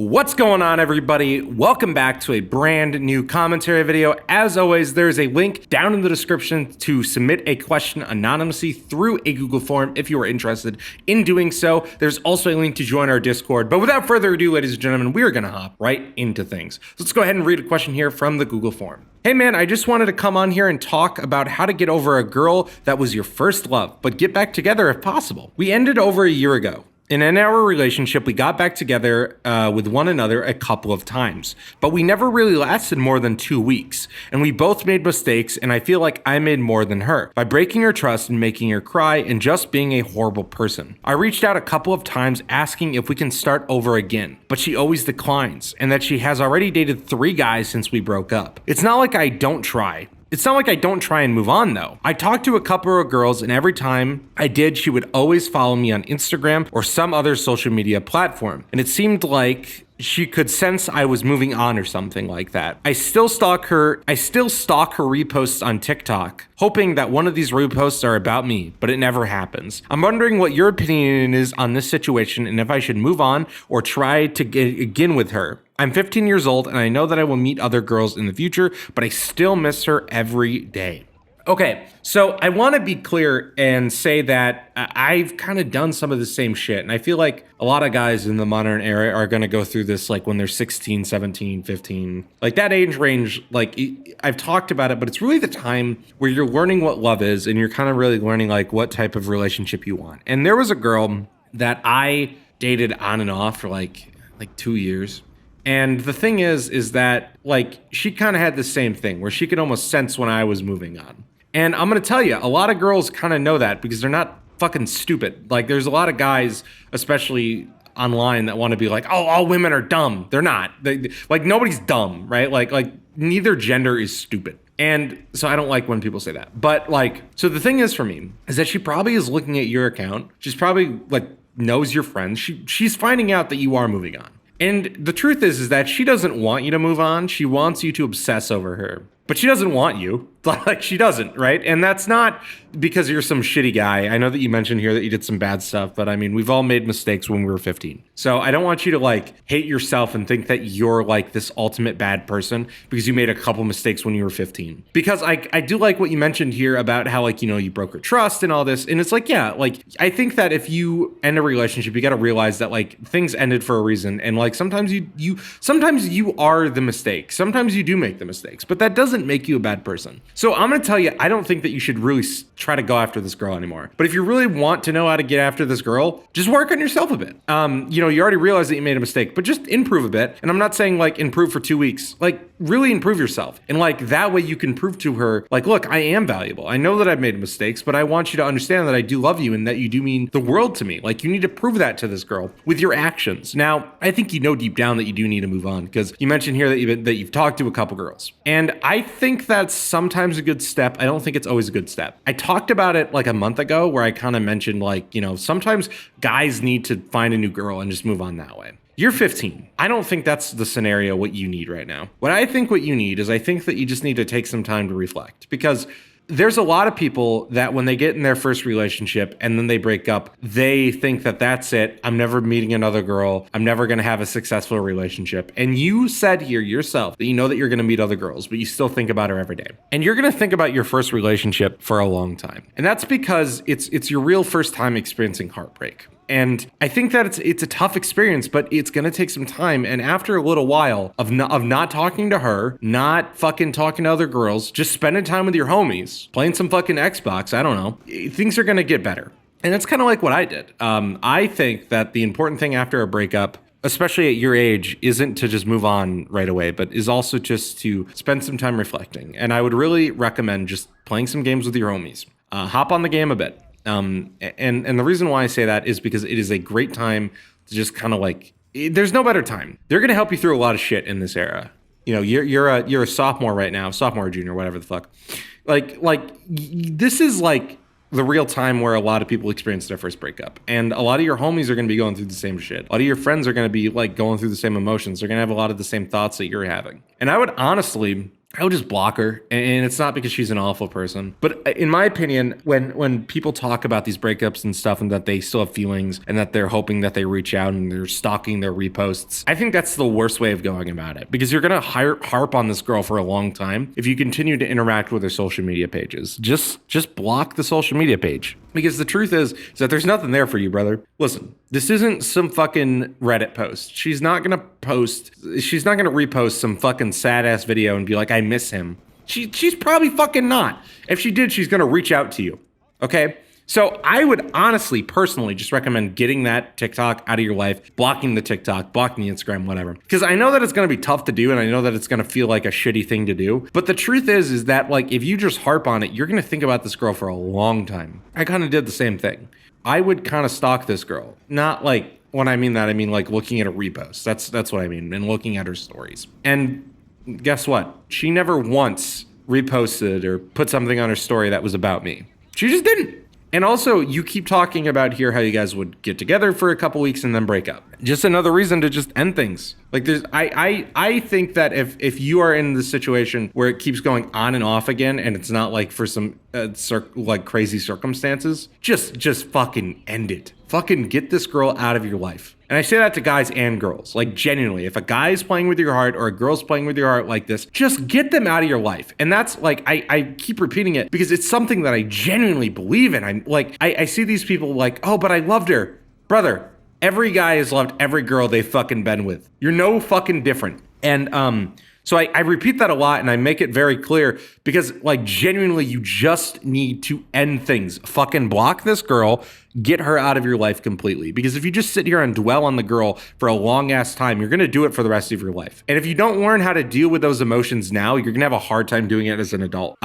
What's going on, everybody? Welcome back to a brand new commentary video. As always, there's a link down in the description to submit a question anonymously through a Google form if you are interested in doing so. There's also a link to join our Discord. But without further ado, ladies and gentlemen, we are going to hop right into things. So let's go ahead and read a question here from the Google form. Hey man, I just wanted to come on here and talk about how to get over a girl that was your first love, but get back together if possible. We ended over a year ago. And in our relationship, we got back together with one another a couple of times, but we never really lasted more than 2 weeks. And we both made mistakes, and I feel like I made more than her by breaking her trust and making her cry and just being a horrible person. I reached out a couple of times asking if we can start over again, but she always declines, and that she has already dated 3 guys since we broke up. It's not like I don't try. It's not like I don't try and move on though. I talked to a couple of girls, and every time I did, she would always follow me on Instagram or some other social media platform. And it seemed like she could sense I was moving on or something like that. I still stalk her reposts on TikTok, hoping that one of these reposts are about me, but it never happens. I'm wondering what your opinion is on this situation and if I should move on or try to get again with her. I'm 15 years old and I know that I will meet other girls in the future, but I still miss her every day. Okay, so I want to be clear and say that I've kind of done some of the same shit. And I feel like a lot of guys in the modern era are going to go through this like when they're 16, 17, 15. Like that age range, like I've talked about it, but it's really the time where you're learning what love is and you're kind of really learning like what type of relationship you want. And there was a girl that I dated on and off for like 2 years. And the thing is that like she kind of had the same thing where she could almost sense when I was moving on. And I'm going to tell you, a lot of girls kind of know that because they're not fucking stupid. Like there's a lot of guys, especially online, that want to be like, oh, all women are dumb. They're not. Like nobody's dumb, right? Like neither gender is stupid. And so I don't like when people say that. But like, so the thing is for me is that she probably is looking at your account. She's probably like knows your friends. She's finding out that you are moving on. And the truth is that she doesn't want you to move on. She wants you to obsess over her. But she doesn't want you. Like, she doesn't, right? And that's not because you're some shitty guy. I know that you mentioned here that you did some bad stuff, but I mean, we've all made mistakes when we were 15. So I don't want you to like hate yourself and think that you're like this ultimate bad person because you made a couple mistakes when you were 15. Because I do like what you mentioned here about how like, you know, you broke her trust and all this. And it's like, yeah, like I think that if you end a relationship, you got to realize that like things ended for a reason. And like sometimes you are the mistake. Sometimes you do make the mistakes, but that doesn't make you a bad person. So I'm going to tell you, I don't think that you should really try to go after this girl anymore. But if you really want to know how to get after this girl, just work on yourself a bit. You know, you already realized that you made a mistake, but just improve a bit. And I'm not saying like improve for 2 weeks, like really improve yourself. And like that way you can prove to her, like, look, I am valuable. I know that I've made mistakes, but I want you to understand that I do love you and that you do mean the world to me. Like you need to prove that to this girl with your actions. Now, I think you know deep down that you do need to move on because you mentioned here that you've talked to a couple girls. And I think that's sometimes a good step. I don't think it's always a good step. I talked about it like a month ago where I kind of mentioned like, you know, sometimes guys need to find a new girl and just move on that way. You're 15. I don't think that's the scenario what you need right now. What you need is I think that you just need to take some time to reflect because there's a lot of people that when they get in their first relationship and then they break up, they think that that's it. I'm never meeting another girl. I'm never going to have a successful relationship. And you said here yourself that you know that you're going to meet other girls, but you still think about her every day. And you're going to think about your first relationship for a long time. And that's because it's your real first time experiencing heartbreak. And I think that it's a tough experience, but it's going to take some time. And after a little while of not talking to her, not fucking talking to other girls, just spending time with your homies, playing some fucking Xbox, I don't know, things are going to get better. And that's kind of like what I did. I think that the important thing after a breakup, especially at your age, isn't to just move on right away, but is also just to spend some time reflecting. And I would really recommend just playing some games with your homies. Hop on the game a bit. And the reason why I say that is because it is a great time to just kind of like, there's no better time. They're going to help you through a lot of shit in this era. You know, you're a sophomore right now, sophomore or junior, whatever the fuck. Like this is like the real time where a lot of people experience their first breakup. And a lot of your homies are going to be going through the same shit. A lot of your friends are going to be like going through the same emotions. They're going to have a lot of the same thoughts that you're having. And I would honestly I would just block her, and it's not because she's an awful person. But in my opinion, when people talk about these breakups and stuff, and that they still have feelings, and that they're hoping that they reach out and they're stalking their reposts, I think that's the worst way of going about it, because you're gonna harp on this girl for a long time if you continue to interact with her social media pages. Just block the social media page. Because the truth is that there's nothing there for you, brother. Listen, this isn't some fucking Reddit post. She's not gonna repost some fucking sad ass video and be like, I miss him. She's probably fucking not. If she did, she's gonna reach out to you. Okay? So I would honestly, personally, just recommend getting that TikTok out of your life, blocking the TikTok, blocking the Instagram, whatever. Because I know that it's going to be tough to do, and I know that it's going to feel like a shitty thing to do. But the truth is that, like, if you just harp on it, you're going to think about this girl for a long time. I kind of did the same thing. I would kind of stalk this girl. Not like, when I mean that, I mean like looking at her reposts. That's what I mean, and looking at her stories. And guess what? She never once reposted or put something on her story that was about me. She just didn't. And also, you keep talking about here how you guys would get together for a couple weeks and then break up. Just another reason to just end things. Like, I think that if you are in the situation where it keeps going on and off again, and it's not like for some like crazy circumstances, just fucking end it. Fucking get this girl out of your life. And I say that to guys and girls. Like, genuinely, if a guy is playing with your heart or a girl's playing with your heart like this, just get them out of your life. And that's like, I keep repeating it because it's something that I genuinely believe in. I'm like, I see these people like, oh, but I loved her. Brother, every guy has loved every girl they've fucking been with. You're no fucking different. And so I repeat that a lot, and I make it very clear because, like, genuinely, you just need to end things. Fucking block this girl, get her out of your life completely. Because if you just sit here and dwell on the girl for a long ass time, you're going to do it for the rest of your life. And if you don't learn how to deal with those emotions now, you're going to have a hard time doing it as an adult.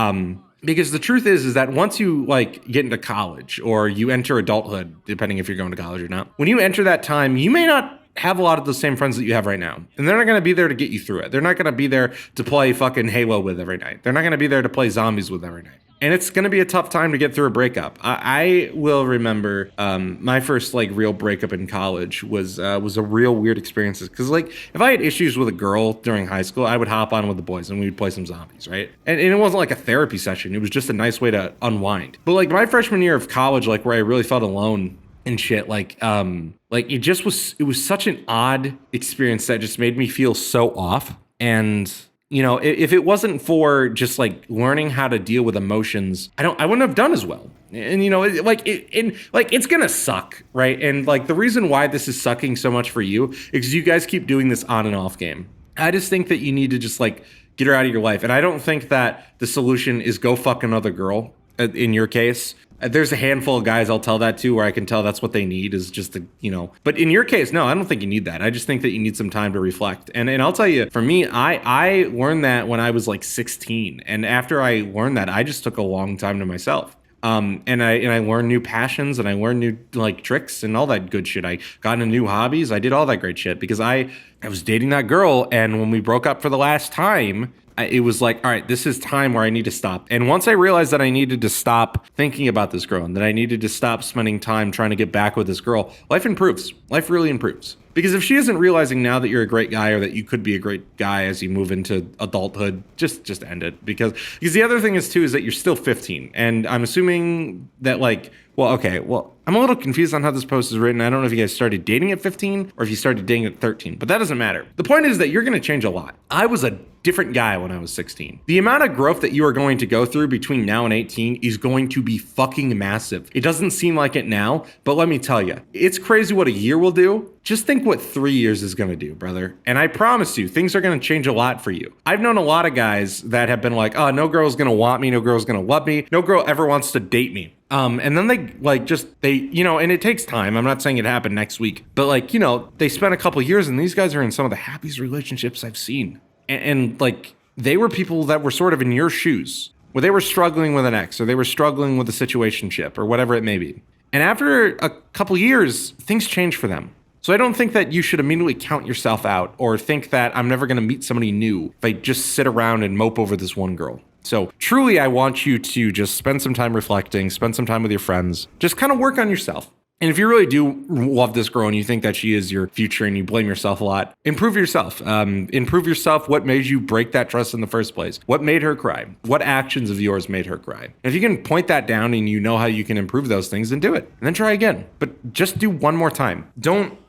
Because the truth is that once you like get into college or you enter adulthood, depending if you're going to college or not, when you enter that time, you may not have a lot of the same friends that you have right now. And they're not going to be there to get you through it. They're not going to be there to play fucking Halo with every night. They're not going to be there to play zombies with every night. And it's going to be a tough time to get through a breakup. I will remember my first like real breakup in college was a real weird experience. Because like if I had issues with a girl during high school, I would hop on with the boys and we would play some zombies, right? And it wasn't like a therapy session. It was just a nice way to unwind. But like my freshman year of college, like where I really felt alone and shit, like it was such an odd experience that just made me feel so off. And you know, if it wasn't for just like learning how to deal with emotions, I wouldn't have done as well. And you know, it's gonna suck, right? And like the reason why this is sucking so much for you is because you guys keep doing this on and off game. I just think that you need to just like get her out of your life. And I don't think that the solution is go fuck another girl in your case. There's a handful of guys I'll tell that to where I can tell that's what they need is just to, you know, but in your case, no, I don't think you need that. I just think that you need some time to reflect. And I'll tell you, for me, I learned that when I was like 16. And after I learned that, I just took a long time to myself. And I learned new passions and I learned new like tricks and all that good shit. I got into new hobbies. I did all that great shit because I was dating that girl. And when we broke up for the last time, it was like, all right, this is time where I need to stop. And once I realized that I needed to stop thinking about this girl and that I needed to stop spending time trying to get back with this girl, life improves. Life really improves. Because if she isn't realizing now that you're a great guy or that you could be a great guy as you move into adulthood, just end it. Because the other thing is too, is that you're still 15. And I'm assuming that like, I'm a little confused on how this post is written. I don't know if you guys started dating at 15 or if you started dating at 13, but that doesn't matter. The point is that you're going to change a lot. I was a different guy when I was 16. The amount of growth that you are going to go through between now and 18 is going to be fucking massive. It doesn't seem like it now, but let me tell you, it's crazy what a year will do. Just think what 3 years is going to do, brother. And I promise you, things are going to change a lot for you. I've known a lot of guys that have been like, oh, no girl's going to want me. No girl's going to love me. No girl ever wants to date me. And then they, you know, and it takes time. I'm not saying it happened next week, but like, you know, they spent a couple years and these guys are in some of the happiest relationships I've seen. And like, they were people that were sort of in your shoes where they were struggling with an ex or they were struggling with a situationship or whatever it may be. And after a couple years, things change for them. So I don't think that you should immediately count yourself out or think that I'm never going to meet somebody new if I just sit around and mope over this one girl. So truly, I want you to just spend some time reflecting, spend some time with your friends, just kind of work on yourself. And if you really do love this girl and you think that she is your future and you blame yourself a lot, improve yourself. Improve yourself. What made you break that trust in the first place? What made her cry? What actions of yours made her cry? And if you can point that down and you know how you can improve those things, then do it. And then try again. But just do one more time. Don't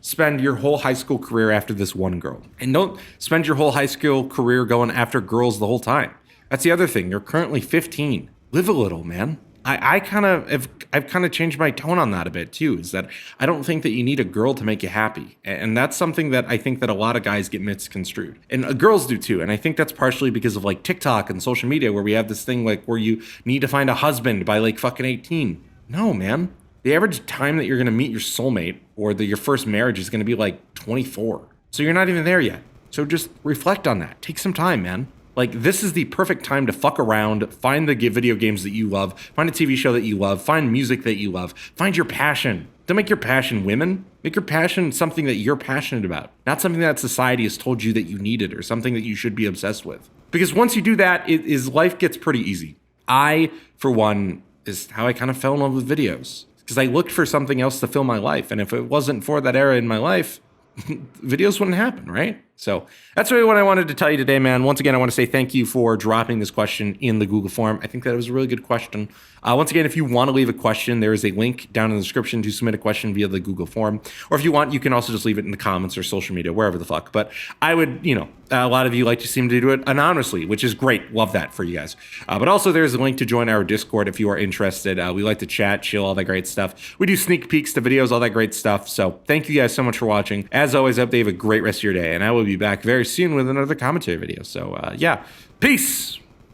spend your whole high school career after this one girl. And don't spend your whole high school career going after girls the whole time. That's the other thing. You're currently 15. Live a little, man. I've kind of changed my tone on that a bit too, is that I don't think that you need a girl to make you happy. And that's something that I think that a lot of guys get misconstrued. And girls do too. And I think that's partially because of like TikTok and social media, where we have this thing like where you need to find a husband by like fucking 18. No, man. The average time that you're going to meet your soulmate or your first marriage is going to be like 24. So you're not even there yet. So just reflect on that. Take some time, man. Like, this is the perfect time to fuck around, find the video games that you love, find a TV show that you love, find music that you love, find your passion. Don't make your passion women. Make your passion something that you're passionate about, not something that society has told you that you needed or something that you should be obsessed with. Because once you do that, life gets pretty easy. I, for one, is how I kind of fell in love with videos. Because I looked for something else to fill my life. And if it wasn't for that era in my life, videos wouldn't happen, right? So that's really what I wanted to tell you today, man. Once again, I want to say thank you for dropping this question in the Google form. I think that it was a really good question. Once again, if you want to leave a question, there is a link down in the description to submit a question via the Google form. Or if you want, you can also just leave it in the comments or social media, wherever the fuck. But I would, a lot of you like to seem to do it anonymously, which is great. Love that for you guys. But also there's a link to join our Discord if you are interested. We like to chat, chill, all that great stuff. We do sneak peeks to videos, all that great stuff. So thank you guys so much for watching. As always, I hope you have a great rest of your day. And I will be back very soon with another commentary video. So yeah, peace.